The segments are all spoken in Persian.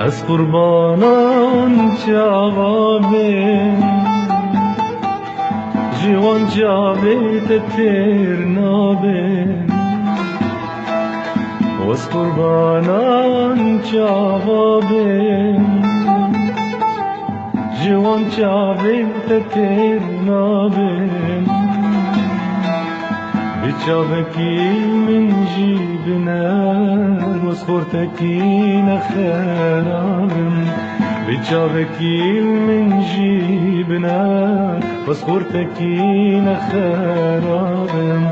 از قربانان جوابم جوان جاوید تیر نابم از قربانان جوابم جوان جاوید تیر نابم بچاوکی من جیبنا وسخورتکی نخرابم بچاوکی من جیبنا وسخورتکی نخرابم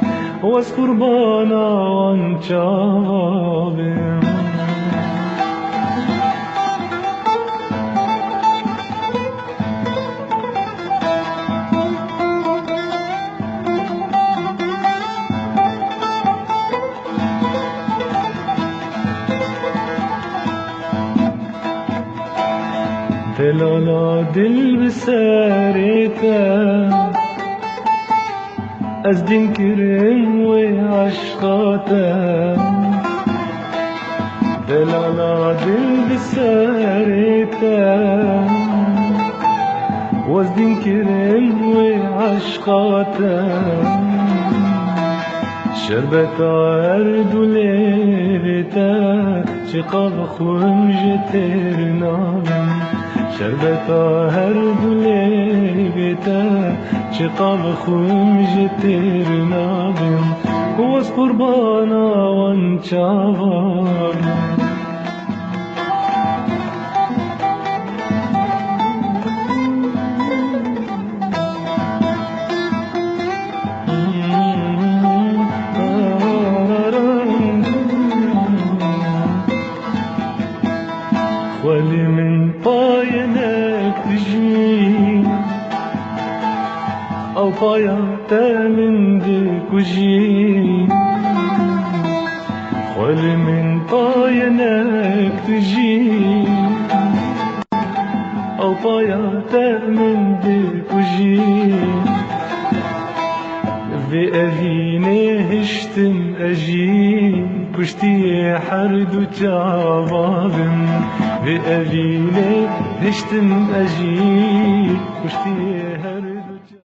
واس قربانان جوابم دلالا دل بساريته از دين كرم وعشقاته دلالا دل بساريته واز دين كرم وعشقاته شربتا أرد ليلتا شقاق خمجتر نامم شربتا أرد ليلتا شقاق خمجتر نامم واس قربانا وانشاوام خالي من باينك تجي أو بايعتا من ديك وجي خالي من باينك تجي أو بايعتا من ديك وجي في أذيني هشتم أجي كشتي حرد وجعبابم في أذيني هشتم أجي كشتي